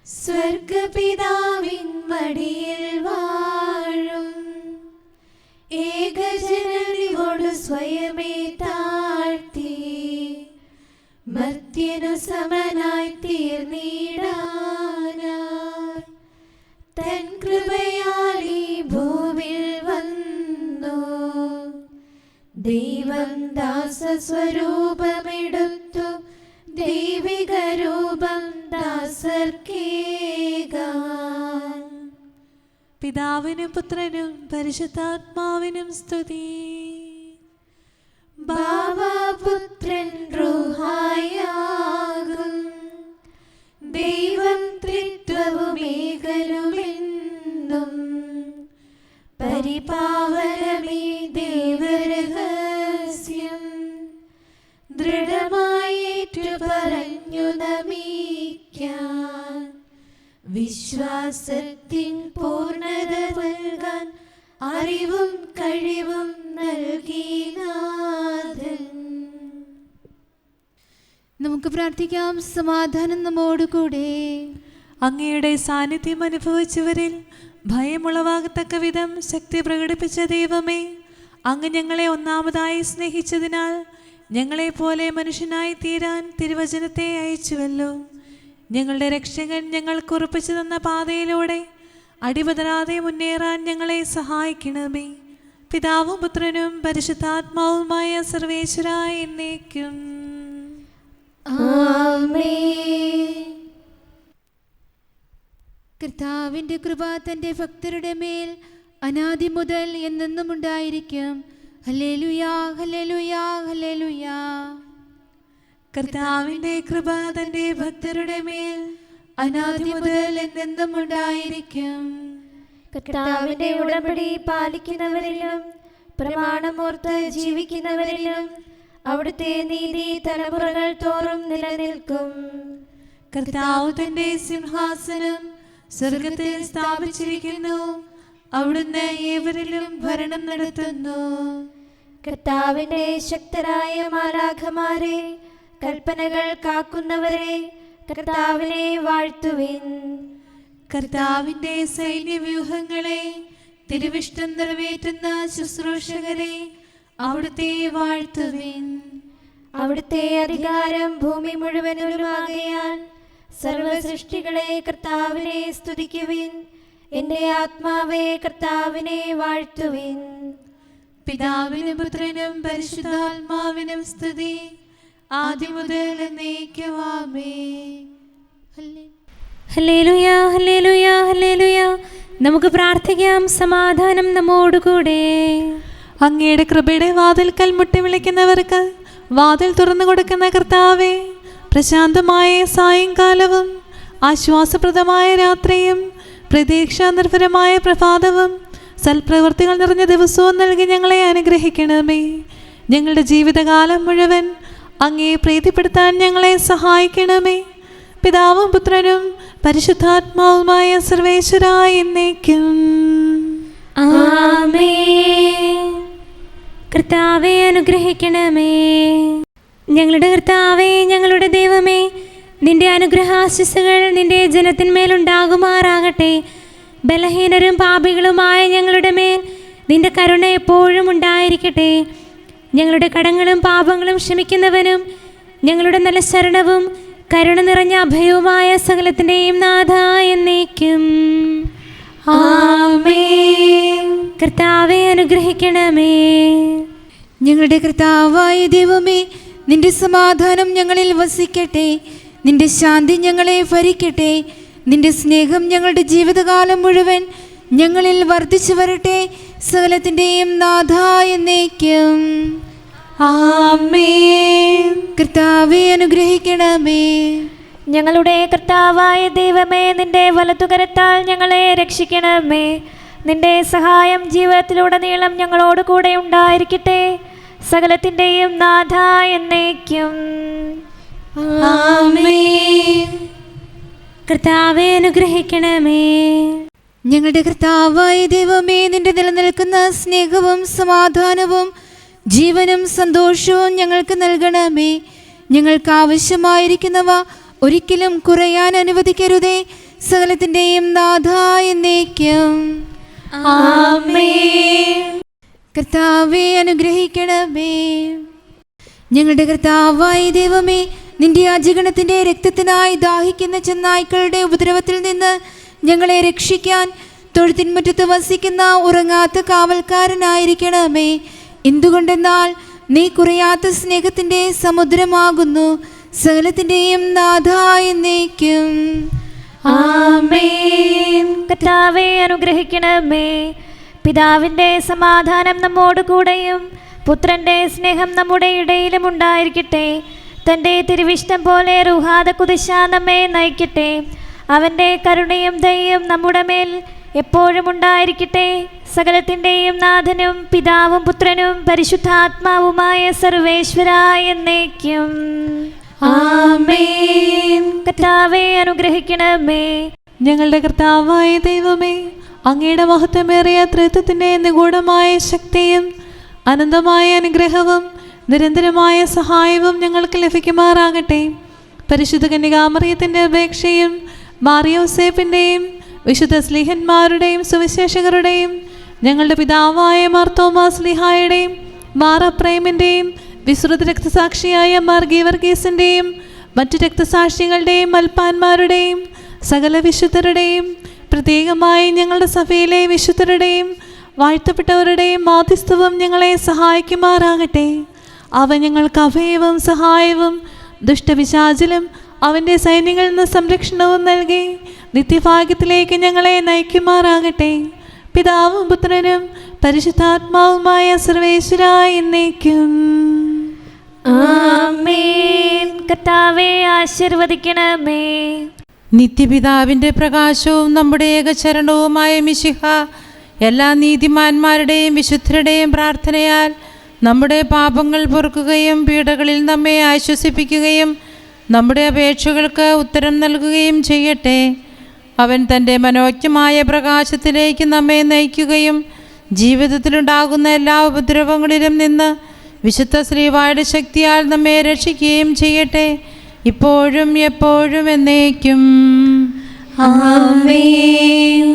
സ്വർഗപിതാവിൻ മടിയിൽ വാഴും ഏകജനനിയോട് സ്വയമേ താഴ്ത്തി മർത്യനു സമനായി തീർന്നിടാനായി തൻ കൃപയാൽ ഈ ഭൂവിൽ വന്നു. ദൈവം ദാസസ്വരൂപമെടുത്തു ദൈവിക രൂപം ദാസർക്കേകാൻ. പിതാവിനും പുത്രനും പരിശുദ്ധാത്മാവിനും സ്തുതി. ബാബാപുത്രൻ റൂഹായാകും ദൈവം ത്രിത്വവുമേകനുമെന്നും പരിപാവനമേ ദൈവരഹസ്യം ദൃഢമായി ഏറ്റുപറഞ്ഞു നമിക്കാൻ. വിശ്വാസത്തിൻ പൂർണ്ണത നൽകാൻ അറിവും കഴിവും നൽകി നാഥൻ. നമുക്ക് പ്രാർത്ഥിക്കാം. സമാധാനം നമ്മോടുകൂടെ. അങ്ങയുടെ സാന്നിധ്യം അനുഭവിച്ചവരിൽ ഭയമുളവാകത്തക്ക വിധം ശക്തി പ്രകടിപ്പിച്ച ദൈവമേ, അങ്ങ് ഞങ്ങളെ ഒന്നാമതായി സ്നേഹിച്ചതിനാൽ ഞങ്ങളെപ്പോലെ മനുഷ്യനായി തീരാൻ തിരുവചനത്തെ അയച്ചുവല്ലോ. ഞങ്ങളുടെ രക്ഷകൻ ഞങ്ങൾക്ക് ഉറപ്പിച്ചു തന്ന പാതയിലൂടെ അടിപതരാതെ മുന്നേറാൻ ഞങ്ങളെ സഹായിക്കണമേ. പിതാവും പുത്രനും പരിശുദ്ധാത്മാവുമായ സർവേശ്വരായ എന്നേക്കും ആമേൻ. കർത്താവിൻ്റെ കൃപ തൻ്റെ ഭക്തരുടെ മേൽ അനാദി മുതൽ എന്നെന്നും ഉണ്ടായിരിക്കും. ഹല്ലേലൂയാ, ഹല്ലേലൂയാ, ഹല്ലേലൂയാ. കർത്താവിൻ്റെ കൃപ തൻ്റെ ഭക്തരുടെ മേൽ അനാദി മുതൽ എന്നെന്നും ഉണ്ടായിരിക്കും. കർത്താവിന്റെ ഉടമ്പടി പാലിക്കുന്നവരിലും പ്രമാണമോർത്ത് ജീവിക്കുന്നവരിലും അവിടുത്തെ നീതി തലമുറകൾ തോറും നിലനിൽക്കും. കർത്താവ് തൻ്റെ സിംഹാസനം സ്വർഗത്തിൽ സ്ഥാപിച്ചിരിക്കുന്നു. അവിടുന്ന് ഏവരിലും ഭരണം നടത്തുന്നു. കർത്താവിന്റെ ശക്തരായ മാലാഖമാരെ, കൽപ്പനകൾ കാക്കുന്നവരെ, കർത്താവിനെ വാഴ്ത്തുവിൻ. കർത്താവിൻ്റെ സൈന്യവ്യൂഹങ്ങളെ, തിരുവിഷ്ടം നിറവേറ്റുന്ന ശുശ്രൂഷകരെ, അവിടുത്തെ വാഴ്ത്തുവിൻ. അവിടുത്തെ അധികാരം ഭൂമി മുഴുവനുമാകയാൽ സർവസൃഷ്ടികളെ കർത്താവിനെ സ്തുതിക്കുവിൻ. എൻ്റെ ആത്മാവേ കർത്താവിനെ വാഴ്ത്തുവിൻ. പിതാവിനും പുത്രനും പരിശുദ്ധാത്മാവിനും സ്തുതി, ആദ്യം മുതൽ എന്നേക്കും ആമേൻ. Hallelujah, hallelujah, hallelujah. നമുക്ക് പ്രാർത്ഥിക്കാം. സമാധാനം നമ്മോടുകൂടെ. അങ്ങയുടെ കൃപയുടെ വാതിൽക്കൽ മുട്ടി വിളിക്കുന്നവർക്ക് വാതിൽ തുറന്നു കൊടുക്കുന്ന കർത്താവേ, പ്രശാന്തമായ സായങ്കാലവും ആശ്വാസപ്രദമായ രാത്രിയും പ്രതീക്ഷാനിർഭരമായ പ്രഭാതവും സൽപ്രവൃത്തികൾ നിറഞ്ഞ ദിവസവും നൽകി ഞങ്ങളെ അനുഗ്രഹിക്കണമേ. ഞങ്ങളുടെ ജീവിതകാലം മുഴുവൻ അങ്ങയെ പ്രീതിപ്പെടുത്താൻ ഞങ്ങളെ സഹായിക്കണമേ. പിതാവും പുത്രനും പരിശുദ്ധാത്മാവുമായ സർവേശ്വരായ എന്നേക്കും ആമേൻ. കർത്താവേ അനുഗ്രഹിക്കണമേ. ഞങ്ങളുടെ കർത്താവേ, ഞങ്ങളുടെ ദൈവമേ, നിന്റെ അനുഗ്രഹാശിസ്സുകൾ നിന്റെ ജനത്തിന്മേലുണ്ടാകുമാറാകട്ടെ. ബലഹീനരും പാപികളുമായ ഞങ്ങളുടെ മേൽ നിന്റെ കരുണ എപ്പോഴും ഉണ്ടായിരിക്കട്ടെ. ഞങ്ങളുടെ കടങ്ങളും പാപങ്ങളും ക്ഷമിക്കുന്നവനും ഞങ്ങളുടെ നല്ല ശരണവും കരുണ നിറഞ്ഞ അഭയവുമായ സകലത്തിൻ്റെയും നാഥ എന്നേക്കും ആമേൻ. കർത്താവേ അനുഗ്രഹിക്കണമേ. ഞങ്ങളുടെ കർത്താവായ ദൈവമേ, നിന്റെ സമാധാനം ഞങ്ങളിൽ വസിക്കട്ടെ. നിന്റെ ശാന്തി ഞങ്ങളെ ഭരിക്കട്ടെ. നിന്റെ സ്നേഹം ഞങ്ങളുടെ ജീവിതകാലം മുഴുവൻ ഞങ്ങളിൽ വർദ്ധിച്ചു വരട്ടെ. സകലത്തിൻ്റെയും നാഥ എന്നേക്കും ആമേൻ. കർത്താവേ അനുഗ്രഹിക്കണമേ. ഞങ്ങളുടെ കർത്താവായ ദൈവമേ, നിന്റെ വലതുകരത്താൽ ഞങ്ങളെ രക്ഷിക്കണമേ. നിന്റെ സഹായം ജീവിതത്തിലുടനീളം ഞങ്ങളോട് കൂടെ ഉണ്ടായിരിക്കട്ടെ. സകലത്തിൻ്റെയും നാഥ എന്നേക്കും ആമേൻ. കർത്താവേ അനുഗ്രഹിക്കണമേ. ഞങ്ങളുടെ കർത്താവായ ദൈവമേ, നിന്റെ നിലനിൽക്കുന്ന സ്നേഹവും സമാധാനവും ജീവനും സന്തോഷവും ഞങ്ങൾക്ക് നൽകണമേ. ഞങ്ങൾക്ക് ആവശ്യമായിരിക്കുന്നവ ഒരിക്കലും കുറയാൻ അനുവദിക്കരുതേ. സകലത്തിൻ്റെയും നാഥ എന്നേക്കും ആമേൻ. കർത്താവേ, അനുഗ്രഹിക്കണമേ. ഞങ്ങളുടെ കർത്താവായ ദൈവമേ, നിന്റെ അജഗണത്തിന്റെ രക്തത്തിനായി ദാഹിക്കുന്ന ചെന്നായ്ക്കളുടെ ഉപദ്രവത്തിൽ നിന്ന് ഞങ്ങളെ രക്ഷിക്കാൻ തൊഴുത്തിൻമുറ്റത്ത് വസിക്കുന്ന ഉറങ്ങാത്ത കാവൽക്കാരനായിരിക്കണമേ. എന്തുകൊണ്ടെന്നാൽ നീ കുറയാത്ത സ്നേഹത്തിന്റെ സമുദ്രമാകുന്നു. സകലത്തിൻ്റെയും നാഥ എന്നേക്കും ആമേൻ. കർത്താവേ, അനുഗ്രഹിക്കണമേ. പിതാവിൻ്റെ സമാധാനം നമ്മോട് കൂടെയും പുത്രൻ്റെ സ്നേഹം നമ്മുടെ ഇടയിലും ഉണ്ടായിരിക്കട്ടെ. തൻ്റെ തിരുവിഷ്ടം പോലെ റുഹാദ കുദിശ നമ്മെ നയിക്കട്ടെ. അവൻ്റെ കരുണയും ദയയും നമ്മുടെ മേൽ എപ്പോഴും ഉണ്ടായിരിക്കട്ടെ. സകലത്തിൻ്റെയും നാഥനും പിതാവും പുത്രനും പരിശുദ്ധാത്മാവുമായ സർവേശ്വര എന്നേക്കും ആമേൻ. കർത്താവേ, അനുഗ്രഹിക്കണമേ. ഞങ്ങളുടെ കർത്താവായ ദൈവമേ, അങ്ങയുടെ മഹത്വമേറിയ ത്രിത്വത്തിൻ്റെ നിഗൂഢമായ ശക്തിയും അനന്തമായ അനുഗ്രഹവും നിരന്തരമായ സഹായവും ഞങ്ങൾക്ക് ലഭിക്കുമാറാകട്ടെ. പരിശുദ്ധ കന്യകാമറിയത്തിൻ്റെ അപേക്ഷയും മാറിയോസേപ്പിൻ്റെയും വിശുദ്ധ സ്ലീഹന്മാരുടെയും സുവിശേഷകരുടെയും ഞങ്ങളുടെ പിതാവായ മാർത്തോമാ സ്ലീഹായുടെയും മാറപ്രേമിൻ്റെയും വിശ്രുത രക്തസാക്ഷിയായ മാർ ഗീവർഗീസിൻ്റെയും മറ്റു രക്തസാക്ഷികളുടെയും മൽപ്പാന്മാരുടെയും സകല വിശുദ്ധരുടെയും പ്രത്യേകമായി ഞങ്ങളുടെ സഭയിലെ വിശുദ്ധരുടെയും വാഴ്ത്തപ്പെട്ടവരുടെയും മാധ്യസ്ഥവും ഞങ്ങളെ സഹായിക്കുമാറാകട്ടെ. അവ ഞങ്ങൾക്ക് അഭയവും സഹായവും ദുഷ്ടപിശാചിലും അവൻ്റെ സൈന്യങ്ങളിൽ നിന്ന് സംരക്ഷണവും നൽകി നിത്യഭാഗ്യത്തിലേക്ക് ഞങ്ങളെ നയിക്കുമാറാകട്ടെ. പിതാവും പുത്രനും പരിശുദ്ധാത്മാവുമായ സർവേശ്വര എന്നേക്കും ആമേൻ. കർത്താവേ, ആശീർവദിക്കണമേ. നിത്യപിതാവിൻ്റെ പ്രകാശവും നമ്മുടെ ഏകചരണവുമായ മിശിഹ എല്ലാ നീതിമാന്മാരുടെയും വിശുദ്ധരുടെയും പ്രാർത്ഥനയാൽ നമ്മുടെ പാപങ്ങൾ പൊറുക്കുകയും പീഡകളിൽ നമ്മെ ആശ്വസിപ്പിക്കുകയും നമ്മുടെ അപേക്ഷകൾക്ക് ഉത്തരം നൽകുകയും ചെയ്യട്ടെ. അവൻ തൻ്റെ മനോജ്ഞമായ പ്രകാശത്തിലേക്ക് നമ്മെ നയിക്കുകയും ജീവിതത്തിലുണ്ടാകുന്ന എല്ലാ ഉപദ്രവങ്ങളിലും നിന്ന് വിശുദ്ധ ശ്രീവായുടെ ശക്തിയാൽ നമ്മെ രക്ഷിക്കുകയും ചെയ്യട്ടെ, ഇപ്പോഴും എപ്പോഴും എന്നേക്കും ആമേൻ.